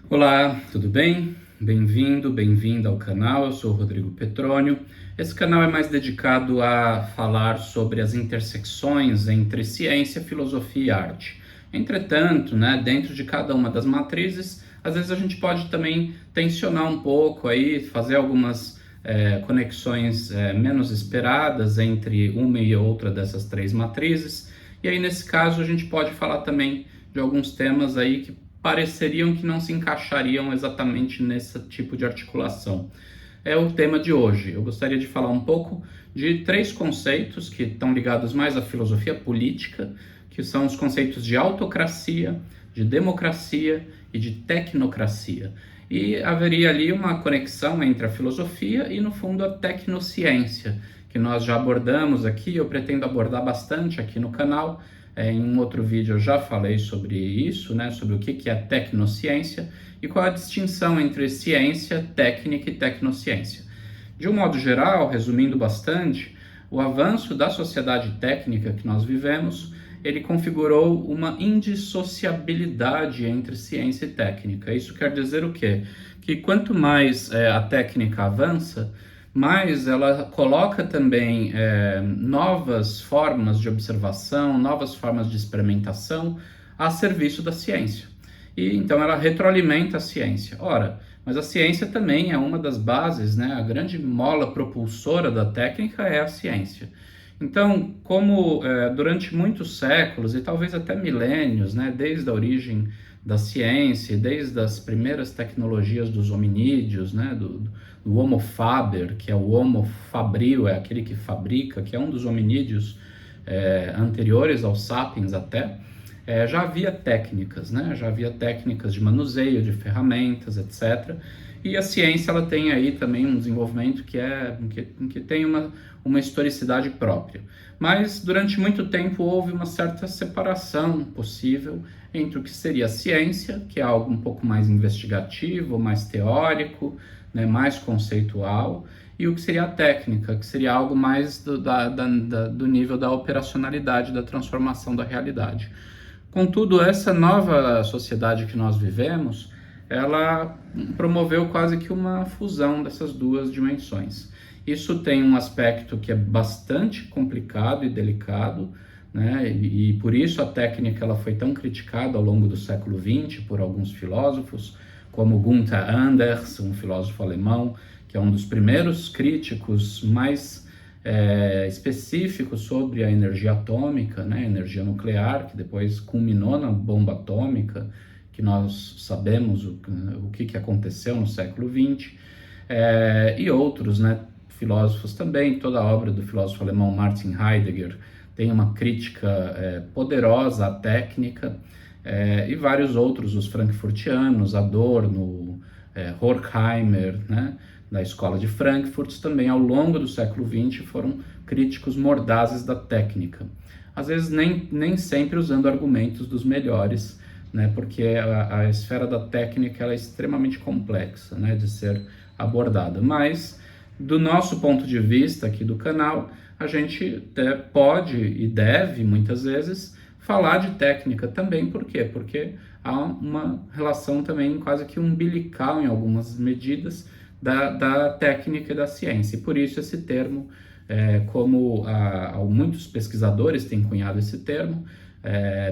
Olá, tudo bem? Bem-vindo, bem-vinda ao canal. Eu sou o Rodrigo Petrônio. Esse canal é mais dedicado a falar sobre as intersecções entre ciência, filosofia e arte. Entretanto, dentro de cada uma das matrizes, às vezes a gente pode também tensionar um pouco aí, fazer algumas conexões menos esperadas entre uma e outra dessas três matrizes. E aí, nesse caso, a gente pode falar também de alguns temas aí que pareceriam que não se encaixariam exatamente nesse tipo de articulação. É o tema de hoje. Eu gostaria de falar um pouco de três conceitos que estão ligados mais à filosofia política, que são os conceitos de autocracia, de democracia e de tecnocracia. E haveria ali uma conexão entre a filosofia e, no fundo, a tecnociência, que nós já abordamos aqui, eu pretendo abordar bastante aqui no canal. Em um outro vídeo eu já falei sobre isso, sobre o que é tecnociência e qual a distinção entre ciência, técnica e tecnociência. De um modo geral, resumindo bastante, o avanço da sociedade técnica que nós vivemos, ele configurou uma indissociabilidade entre ciência e técnica. Isso quer dizer o quê? Que quanto mais a técnica avança, mas ela coloca também novas formas de observação, novas formas de experimentação a serviço da ciência. E então ela retroalimenta a ciência. Ora, mas a ciência também é uma das bases, a grande mola propulsora da técnica é a ciência. Então, como durante muitos séculos e talvez até milênios, desde a origem da ciência, desde as primeiras tecnologias dos hominídeos, do Homo faber, que é o Homo fabril, é aquele que fabrica, que é um dos hominídeos anteriores aos sapiens até, já havia técnicas, já havia técnicas de manuseio, de ferramentas, etc. E a ciência ela tem aí também um desenvolvimento que tem uma historicidade própria. Mas durante muito tempo houve uma certa separação possível entre o que seria a ciência, que é algo um pouco mais investigativo, mais teórico, mais conceitual, e o que seria a técnica, que seria algo mais do nível da operacionalidade, da transformação da realidade. Contudo, essa nova sociedade que nós vivemos, ela promoveu quase que uma fusão dessas duas dimensões. Isso tem um aspecto que é bastante complicado e delicado, e por isso a técnica ela foi tão criticada ao longo do século XX por alguns filósofos, como Gunther Anders, um filósofo alemão, que é um dos primeiros críticos mais específicos sobre a energia atômica, energia nuclear, que depois culminou na bomba atômica, que nós sabemos o que aconteceu no século XX, e outros filósofos também. Toda a obra do filósofo alemão Martin Heidegger tem uma crítica poderosa à técnica, e vários outros, os frankfurtianos, Adorno, Horkheimer, da escola de Frankfurt, também ao longo do século XX foram críticos mordazes da técnica. Às vezes nem sempre usando argumentos dos melhores, porque a esfera da técnica ela é extremamente complexa de ser abordada. Mas, do nosso ponto de vista aqui do canal, a gente pode e deve, muitas vezes, falar de técnica também. Por quê? Porque há uma relação também quase que umbilical, em algumas medidas, da técnica e da ciência. E por isso esse termo, como muitos pesquisadores têm cunhado esse termo,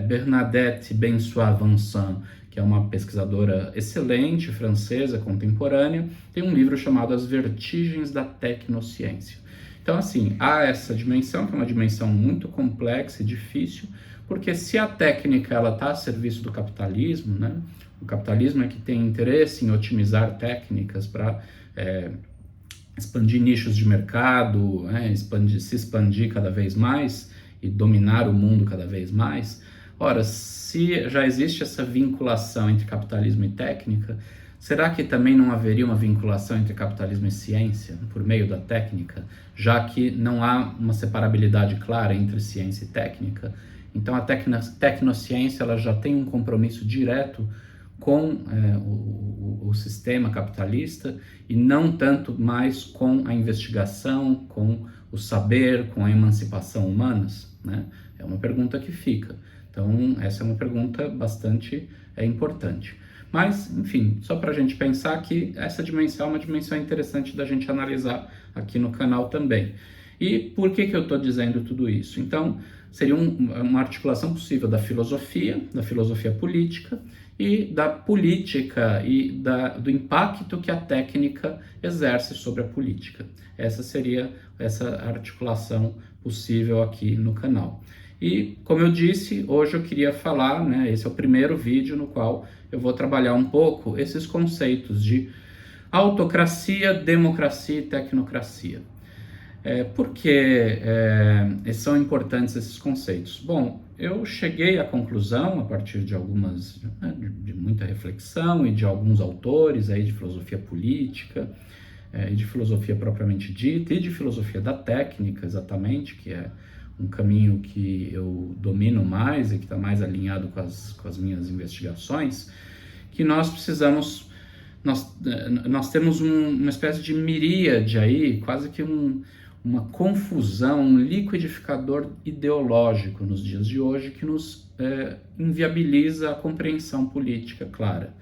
Bernadette Bensoy-Vincent, que é uma pesquisadora excelente, francesa, contemporânea, tem um livro chamado As Vertigens da Tecnociência. Então, assim, há essa dimensão, que é uma dimensão muito complexa e difícil, porque se a técnica está a serviço do capitalismo, o capitalismo é que tem interesse em otimizar técnicas para expandir nichos de mercado, se expandir cada vez mais e dominar o mundo cada vez mais. Ora, se já existe essa vinculação entre capitalismo e técnica, será que também não haveria uma vinculação entre capitalismo e ciência por meio da técnica, já que não há uma separabilidade clara entre ciência e técnica? Então a tecnociência ela já tem um compromisso direto com o sistema capitalista e não tanto mais com a investigação, com o saber, com a emancipação humanas, É uma pergunta que fica. Então, essa é uma pergunta bastante importante. Mas, enfim, só para a gente pensar que essa dimensão é uma dimensão interessante da gente analisar aqui no canal também. E por que eu estou dizendo tudo isso? Então, seria uma articulação possível da filosofia política e da política e do impacto que a técnica exerce sobre a política. Essa seria essa articulação possível aqui no canal. E, como eu disse, hoje eu queria falar, né, esse é o primeiro vídeo no qual eu vou trabalhar um pouco esses conceitos de autocracia, democracia e tecnocracia. Por que são importantes esses conceitos? Bom, eu cheguei à conclusão, a partir de de muita reflexão e de alguns autores aí de filosofia política, e de filosofia propriamente dita, e de filosofia da técnica, exatamente, que é um caminho que eu domino mais e que está mais alinhado com as minhas investigações, que nós precisamos, nós temos uma espécie de miríade aí, quase que uma confusão, um liquidificador ideológico nos dias de hoje que nos inviabiliza a compreensão política clara.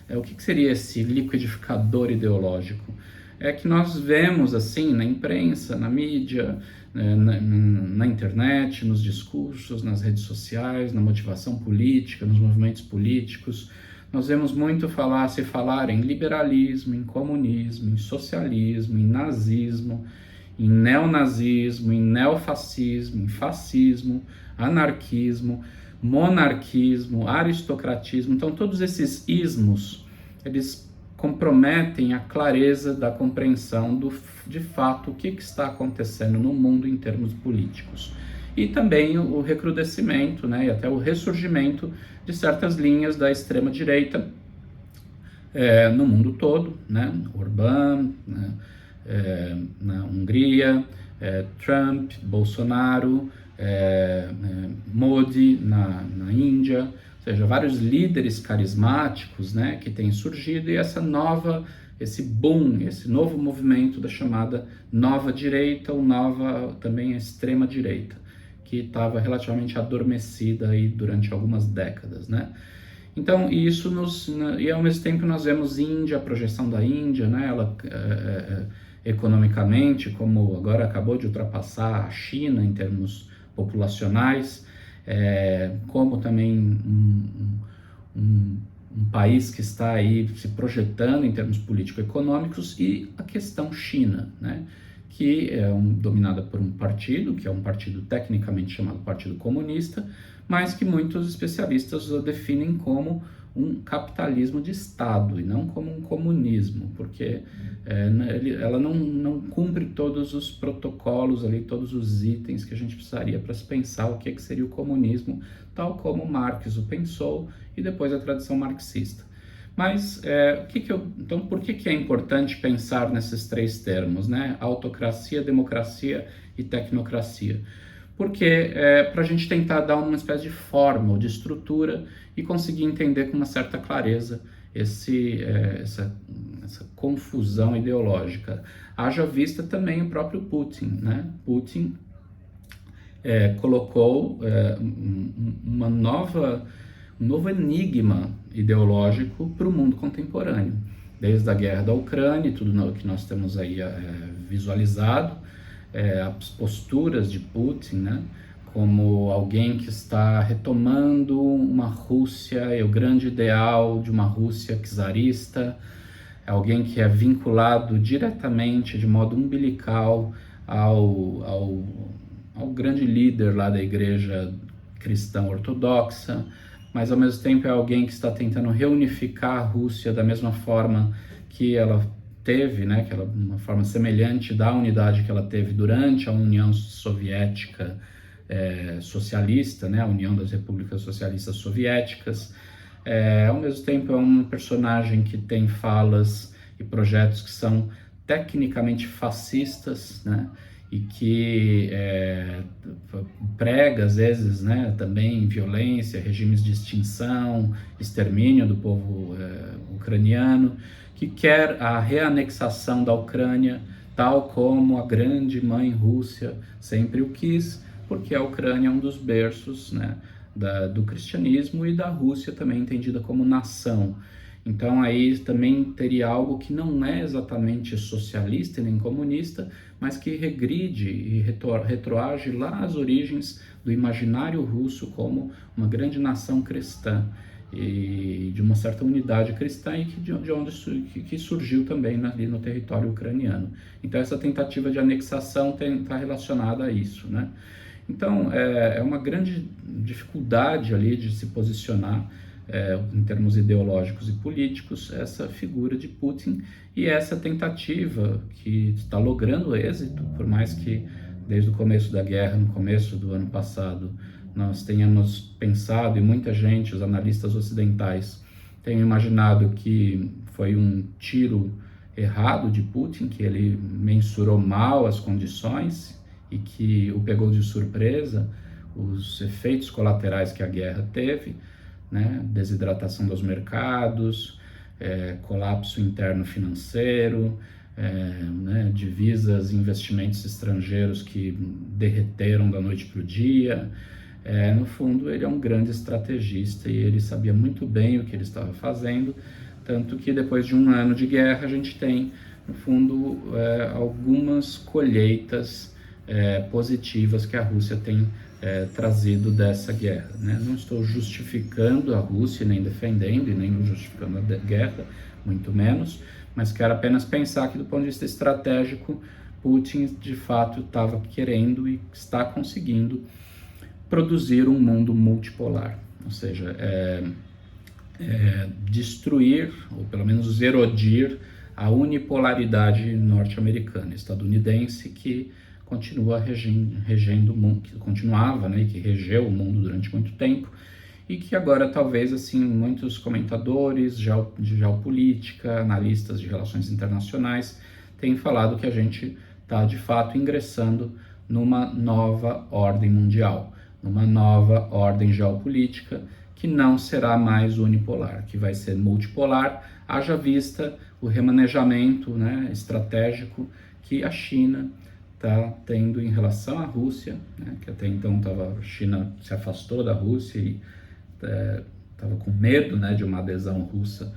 O que seria esse liquidificador ideológico? É que nós vemos assim na imprensa, na mídia, na internet, nos discursos, nas redes sociais, na motivação política, nos movimentos políticos, nós vemos muito se falar em liberalismo, em comunismo, em socialismo, em nazismo, em neonazismo, em neofascismo, em fascismo, anarquismo, monarquismo, aristocratismo. Então, todos esses ismos, eles comprometem a clareza da compreensão de fato o que está acontecendo no mundo em termos políticos. E também o recrudescimento, né, e até o ressurgimento de certas linhas da extrema-direita no mundo todo, né, Orbán, né, na Hungria, Trump, Bolsonaro, Modi na Índia, ou seja, vários líderes carismáticos, né, que têm surgido, e esse boom, esse novo movimento da chamada nova direita ou também extrema direita, que estava relativamente adormecida aí durante algumas décadas, né? Então, isso e ao mesmo tempo nós vemos a projeção da Índia, né, ela economicamente, como agora acabou de ultrapassar a China em termos populacionais, como também um país que está aí se projetando em termos político-econômicos, e a questão China, né, que é dominada por um partido, que é um partido tecnicamente chamado Partido Comunista, mas que muitos especialistas o definem como um capitalismo de Estado e não como um comunismo, porque ela não cumpre todos os protocolos ali, todos os itens que a gente precisaria para se pensar o que seria o comunismo, tal como Marx o pensou e depois a tradição marxista. Mas então por que é importante pensar nesses três termos, né? Autocracia, democracia e tecnocracia? Porque para a gente tentar dar uma espécie de forma ou de estrutura e conseguir entender com uma certa clareza essa confusão ideológica. Haja vista também o próprio Putin, né? Putin colocou um novo enigma ideológico para o mundo contemporâneo, desde a guerra da Ucrânia, tudo que nós temos aí visualizado, as posturas de Putin, né, como alguém que está retomando uma Rússia, o grande ideal de uma Rússia czarista, alguém que é vinculado diretamente, de modo umbilical, ao grande líder lá da igreja cristã ortodoxa, mas ao mesmo tempo é alguém que está tentando reunificar a Rússia da mesma forma que ela teve, né, uma forma semelhante da unidade que ela teve durante a União Soviética socialista, né, a União das Repúblicas Socialistas Soviéticas. Ao mesmo tempo é um personagem que tem falas e projetos que são tecnicamente fascistas, né, e que prega, às vezes, né, também violência, regimes de extinção, extermínio do povo ucraniano, que quer a reanexação da Ucrânia, tal como a grande mãe Rússia sempre o quis, porque a Ucrânia é um dos berços, né, do cristianismo, e da Rússia também entendida como nação. Então aí também teria algo que não é exatamente socialista e nem comunista, mas que regride e retroage lá às origens do imaginário russo como uma grande nação cristã e de uma certa unidade cristã e de onde que surgiu também ali no território ucraniano. Então essa tentativa de anexação está relacionada a isso, né? Então é uma grande dificuldade ali de se posicionar em termos ideológicos e políticos, essa figura de Putin e essa tentativa que está logrando êxito, por mais que desde o começo da guerra, no começo do ano passado, nós tenhamos pensado, e muita gente, os analistas ocidentais, tenham imaginado que foi um tiro errado de Putin, que ele mensurou mal as condições e que o pegou de surpresa os efeitos colaterais que a guerra teve, né? Desidratação dos mercados, colapso interno financeiro, né? Divisas e investimentos estrangeiros que derreteram da noite para o dia. No fundo, ele é um grande estrategista e ele sabia muito bem o que ele estava fazendo, tanto que depois de um ano de guerra a gente tem, no fundo, algumas colheitas positivas que a Rússia tem trazido dessa guerra, né? Não estou justificando a Rússia, nem defendendo e nem justificando a guerra, muito menos, mas quero apenas pensar que do ponto de vista estratégico, Putin de fato estava querendo e está conseguindo produzir um mundo multipolar, ou seja, destruir, ou pelo menos erodir, a unipolaridade norte-americana, estadunidense, que continua regendo o mundo, que continuava, né, e que regeu o mundo durante muito tempo, e que agora talvez, assim, muitos comentadores de geopolítica, analistas de relações internacionais, têm falado que a gente está, de fato, ingressando numa nova ordem mundial, numa nova ordem geopolítica, que não será mais unipolar, que vai ser multipolar, haja vista o remanejamento, né, estratégico que a China está tendo em relação à Rússia, né, que até então a China se afastou da Rússia e estava com medo, né, de uma adesão russa,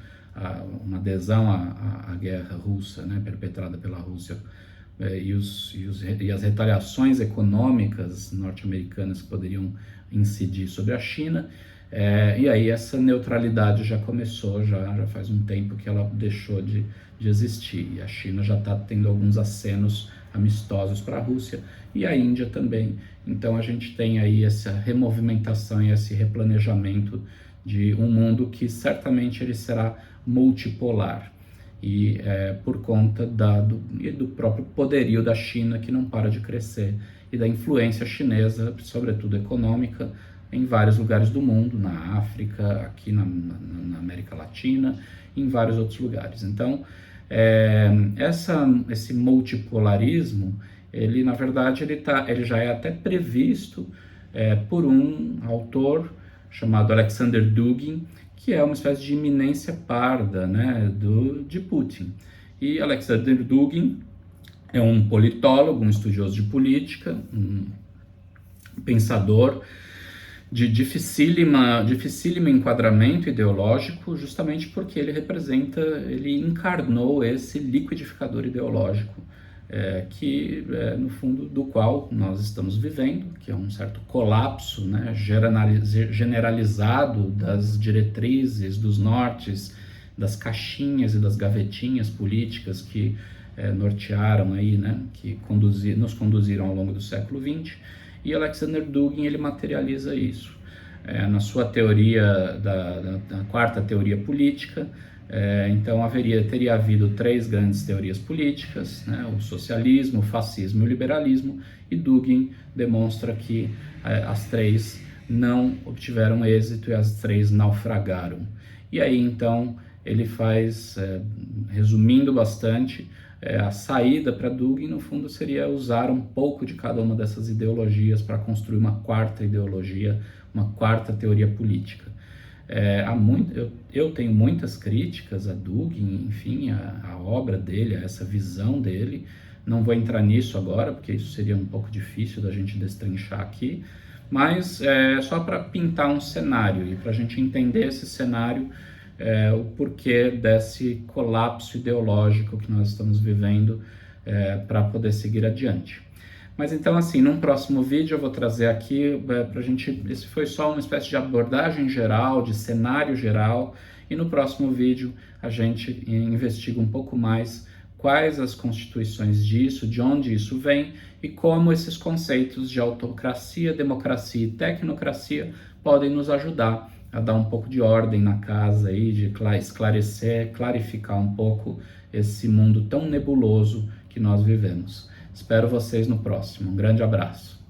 uma adesão à guerra russa, né, perpetrada pela Rússia, e as retaliações econômicas norte-americanas que poderiam incidir sobre a China. E aí essa neutralidade já começou, já faz um tempo que ela deixou de existir, e a China já está tendo alguns acenos amistosos para a Rússia, e a Índia também. Então a gente tem aí essa removimentação e esse replanejamento de um mundo que certamente ele será multipolar, e por conta do próprio poderio da China, que não para de crescer, e da influência chinesa, sobretudo econômica, em vários lugares do mundo, na África, aqui na América Latina, e em vários outros lugares. Então, esse multipolarismo, ele na verdade ele já é até previsto por um autor chamado Alexander Dugin, que é uma espécie de iminência parda, né, de Putin. E Alexander Dugin é um politólogo, um estudioso de política, um pensador de dificílimo enquadramento ideológico, justamente porque ele encarnou esse liquidificador ideológico, no fundo, do qual nós estamos vivendo, que é um certo colapso, né, generalizado das diretrizes, dos nortes, das caixinhas e das gavetinhas políticas que nortearam aí, né, que nos conduziram ao longo do século XX. E Alexander Dugin ele materializa isso na sua teoria da quarta teoria política. Então teria havido três grandes teorias políticas, né, o socialismo, o fascismo e o liberalismo, e Dugin demonstra que as três não obtiveram êxito e as três naufragaram. E aí então ele faz, resumindo bastante, a saída para Dugin, no fundo, seria usar um pouco de cada uma dessas ideologias para construir uma quarta ideologia, uma quarta teoria política. Eu tenho muitas críticas a Dugin, enfim, a obra dele, a essa visão dele. Não vou entrar nisso agora, porque isso seria um pouco difícil da gente destrinchar aqui, mas só para pintar um cenário e para a gente entender esse cenário o porquê desse colapso ideológico que nós estamos vivendo para poder seguir adiante. Mas então, assim, num próximo vídeo eu vou trazer aqui para a gente. Esse foi só uma espécie de abordagem geral, de cenário geral, e no próximo vídeo a gente investiga um pouco mais quais as constituições disso, de onde isso vem e como esses conceitos de autocracia, democracia e tecnocracia podem nos ajudar a dar um pouco de ordem na casa aí, de esclarecer, clarificar um pouco esse mundo tão nebuloso que nós vivemos. Espero vocês no próximo. Um grande abraço.